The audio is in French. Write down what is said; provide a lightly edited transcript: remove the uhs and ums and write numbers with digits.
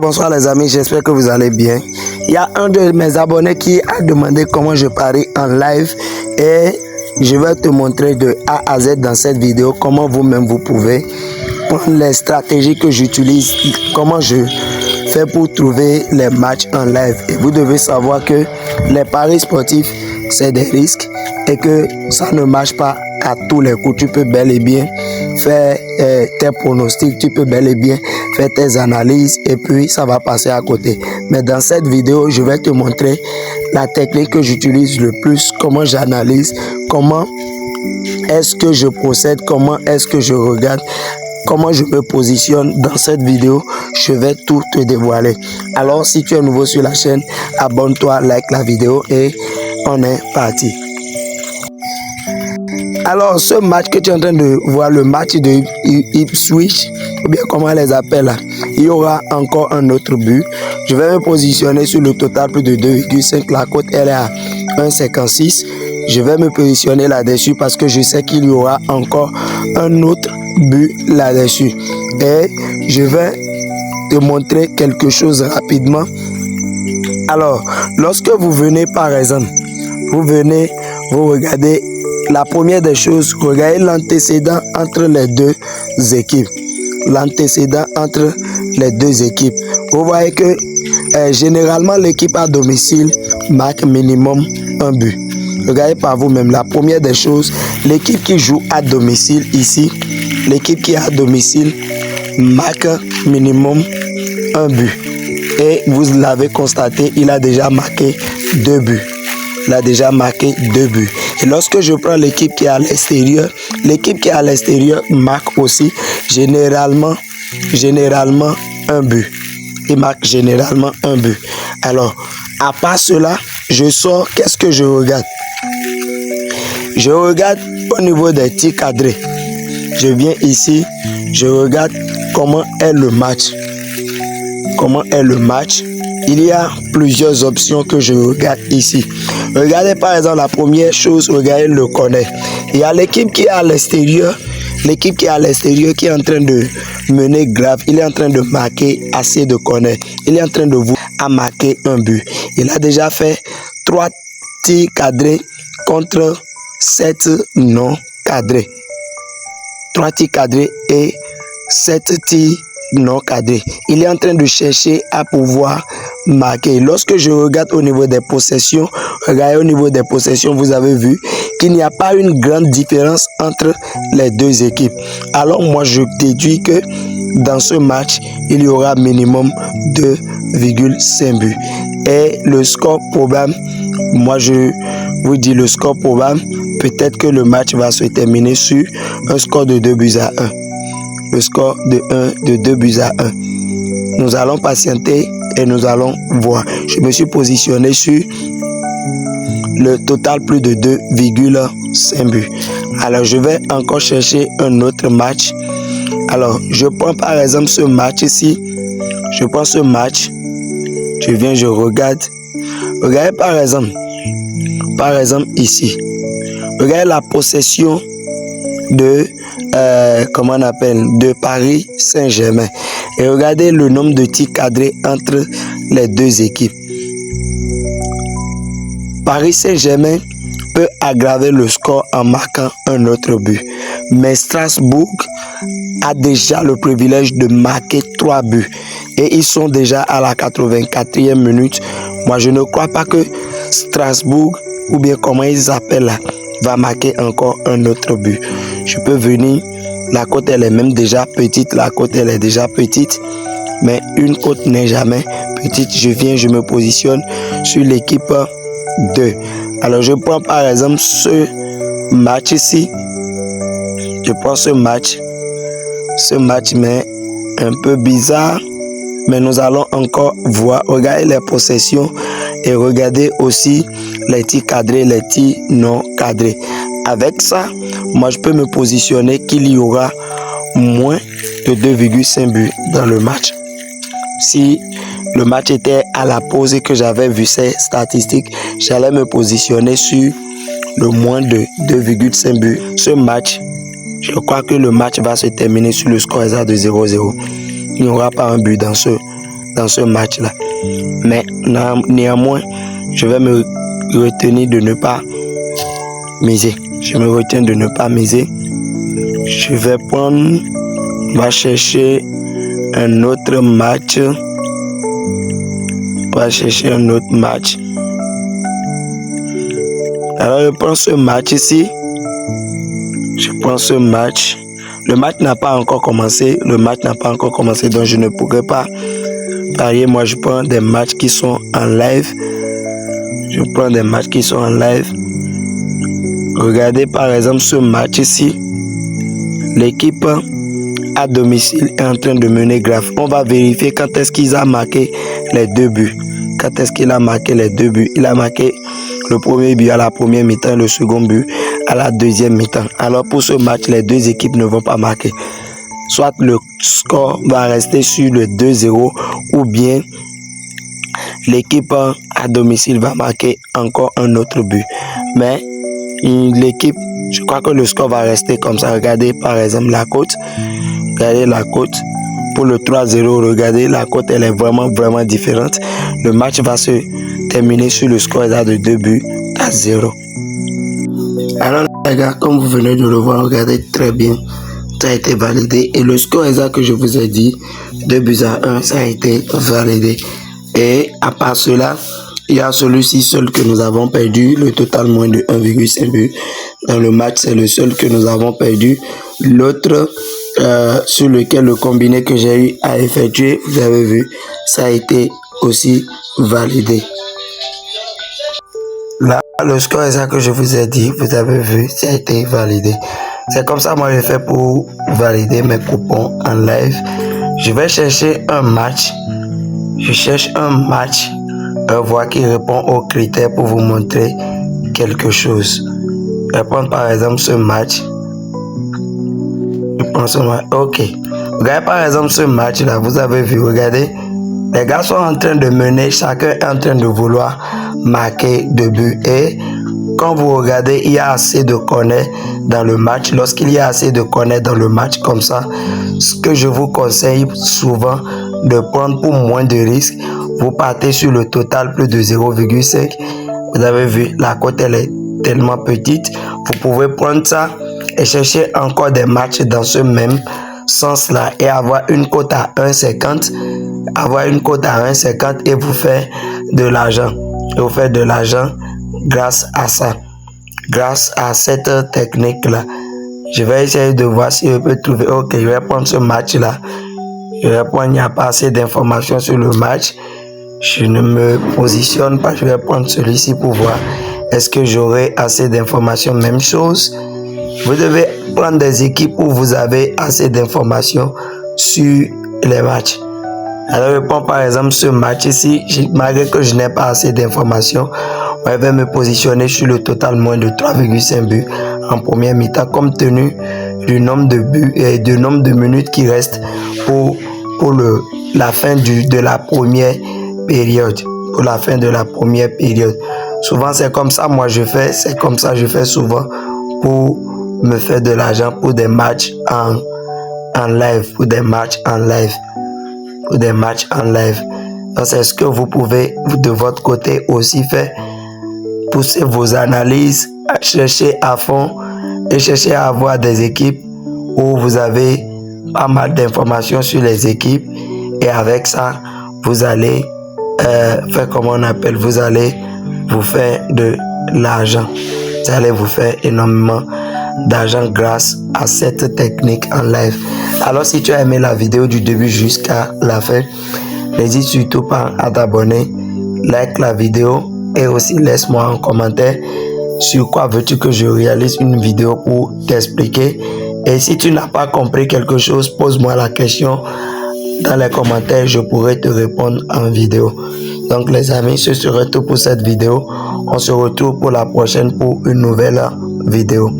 Bonsoir les amis, j'espère que vous allez bien. Il y a un de mes abonnés qui a demandé comment je parie en live et je vais te montrer de A à Z dans cette vidéo comment vous-même vous pouvez prendre les stratégies que j'utilise, comment je fais pour trouver les matchs en live. Et vous devez savoir que les paris sportifs, c'est des risques et que ça ne marche pas à tous les coups. Tu peux bel et bien faire tes pronostics, tu peux bel et bien faire tes analyses et puis ça va passer à côté. Mais dans cette vidéo, je vais te montrer la technique que j'utilise le plus, comment j'analyse, comment est-ce que je procède, comment est-ce que je regarde, comment je me positionne. Dans cette vidéo, je vais tout te dévoiler. Alors, si tu es nouveau sur la chaîne, abonne-toi, like la vidéo et on est parti. Alors, ce match que tu es en train de voir, le match de Ipswich, ou bien comment on les appelle là, il y aura encore un autre but. Je vais me positionner sur le total plus de 2,5. La cote, elle est à 1,56. Je vais me positionner là-dessus parce que je sais qu'il y aura encore un autre but là-dessus. Et je vais te montrer quelque chose rapidement. Alors, lorsque vous venez par exemple, vous regardez la première des choses, regardez l'antécédent entre les deux équipes. L'antécédent entre les deux équipes. Vous voyez que généralement l'équipe à domicile marque minimum un but. Regardez par vous-même. La première des choses, l'équipe qui joue à domicile ici, l'équipe qui est à domicile marque minimum un but. Et vous l'avez constaté, il a déjà marqué 2 buts. Il a déjà marqué 2 buts. Et lorsque je prends l'équipe qui est à l'extérieur, l'équipe qui est à l'extérieur marque aussi généralement un but. Il marque généralement un but. Alors, à part cela, je sors, qu'est-ce que je regarde? Je regarde au niveau des tirs cadrés. Je viens ici, je regarde comment est le match. Comment est le match? Il y a plusieurs options que je regarde ici. Regardez par exemple la première chose, regardez le corner. Il y a l'équipe qui est à l'extérieur, l'équipe qui est à l'extérieur qui est en train de mener grave. Il est en train de marquer assez de corner. Il est en train de vous marquer un but. Il a déjà fait 3 tirs cadrés contre 7 non cadrés. 3 tirs cadrés et 7 tirs non cadré. Il est en train de chercher à pouvoir marquer. Lorsque je regarde au niveau des possessions, regardez au niveau des possessions, vous avez vu qu'il n'y a pas une grande différence entre les deux équipes. Alors moi je déduis que dans ce match, il y aura minimum 2,5 buts. Et le score probable, moi je vous dis le score probable, peut-être que le match va se terminer sur un score de 2 buts à 1. Le score de 2 buts à 1. Nous allons patienter et nous allons voir. Je me suis positionné sur le total plus de 2,5 buts. Alors je vais encore chercher un autre match. Alors je prends par exemple ce match ici. Je prends ce match. Je viens, je regarde. Regardez par exemple ici. Regardez la possession de comment on appelle, de Paris Saint-Germain. Et regardez le nombre de tirs cadrés entre les deux équipes. Paris Saint-Germain peut aggraver le score en marquant un autre but. Mais Strasbourg a déjà le privilège de marquer 3 buts. Et ils sont déjà à la 84e minute. Moi, je ne crois pas que Strasbourg, ou bien comment ils appellent là, va marquer encore un autre but. Je peux venir, la côte elle est même déjà petite, la côte elle est déjà petite, mais une côte n'est jamais petite. Je viens, je me positionne sur l'équipe 2. Alors je prends par exemple ce match ici. Je prends ce match mais un peu bizarre, mais nous allons encore voir. Regardez les possessions et regardez aussi les tirs cadrés, les tirs non cadrés. Avec ça, moi je peux me positionner qu'il y aura moins de 2,5 buts dans le match. Si le match était à la pause et que j'avais vu ces statistiques, j'allais me positionner sur le moins de 2,5 buts. Ce match, je crois que le match va se terminer sur le score exact de 0-0. Il n'y aura pas un but dans dans ce match-là. Mais néanmoins, je vais me retenir de ne pas miser. Je me retiens de ne pas miser. Je vais prendre, on va chercher un autre match. On va chercher un autre match. Alors je prends ce match ici. Je prends ce match. Le match n'a pas encore commencé. Donc je ne pourrai pas parier. Moi je prends des matchs qui sont en live. Regardez par exemple ce match ici. L'équipe à domicile est en train de mener grave. On va vérifier quand est-ce qu'il a marqué les 2 buts. Il a marqué le premier but à la première mi-temps et le second but à la deuxième mi-temps. Alors pour ce match, les deux équipes ne vont pas marquer. Soit le score va rester sur le 2-0 ou bien l'équipe à domicile va marquer encore un autre but. Mais l'équipe, je crois que le score va rester comme ça. Regardez par exemple la cote. Regardez la cote. Pour le 3-0, regardez, la cote elle est vraiment différente. Le match va se terminer sur le score de 2-0. Alors les gars, comme vous venez de le voir, regardez très bien, ça a été validé. Et le score exact que je vous ai dit, 2-1, ça a été validé. Et à part cela, il y a celui-ci seul que nous avons perdu, le total moins de 1,5 but. Dans le match, c'est le seul que nous avons perdu. L'autre sur lequel le combiné que j'ai eu à effectuer, vous avez vu, ça a été aussi validé. Là, le score exact que je vous ai dit, vous avez vu, ça a été validé. C'est comme ça, moi, je fais pour valider mes coupons en live. Je vais chercher un match. Je cherche un match, voir qui répond aux critères pour vous montrer quelque chose. Je vais prendre par exemple ce match. Ok. Regardez par exemple ce match là, vous avez vu, regardez. Les gars sont en train de mener, chacun est en train de vouloir marquer 2 buts. Et quand vous regardez, il y a assez de corners dans le match. Lorsqu'il y a assez de corners dans le match comme ça, ce que je vous conseille souvent de prendre pour moins de risques, vous partez sur le total plus de 0,5. Vous avez vu, la cote elle est tellement petite. Vous pouvez prendre ça et chercher encore des matchs dans ce même sens-là et avoir une cote à 1,50. Avoir une cote à 1,50 et vous faire de l'argent. Et vous faites de l'argent grâce à ça. Grâce à cette technique-là. Je vais essayer de voir si je peux trouver. Ok, je vais prendre ce match-là. Je vais prendre, il n'y a pas assez d'informations sur le match. Je ne me positionne pas. Je vais prendre celui-ci pour voir. Est-ce que j'aurai assez d'informations? Même chose. Vous devez prendre des équipes où vous avez assez d'informations sur les matchs. Alors, je prends par exemple ce match ici. Malgré que je n'ai pas assez d'informations, je vais me positionner sur le total moins de 3,5 buts en première mi-temps, compte tenu du nombre de buts et du nombre de minutes qui restent pour la fin de la première période. Pour la fin de la première période. Souvent, c'est comme ça, moi je fais. C'est comme ça, je fais souvent pour me faire de l'argent pour des matchs en live. Pour des matchs en live. Donc, c'est ce que vous pouvez de votre côté aussi faire. Pousser vos analyses, chercher à fond et chercher à avoir des équipes où vous avez pas mal d'informations sur les équipes et avec ça, vous allez faire comme on appelle, vous allez vous faire de l'argent. Vous allez vous faire énormément d'argent grâce à cette technique en live. Alors si tu as aimé la vidéo du début jusqu'à la fin, n'hésite surtout pas à t'abonner, like la vidéo et aussi laisse-moi un commentaire sur quoi veux-tu que je réalise une vidéo pour t'expliquer. Et si tu n'as pas compris quelque chose, pose-moi la question dans les commentaires, je pourrai te répondre en vidéo. Donc les amis, ce serait tout pour cette vidéo. On se retrouve pour la prochaine pour une nouvelle vidéo.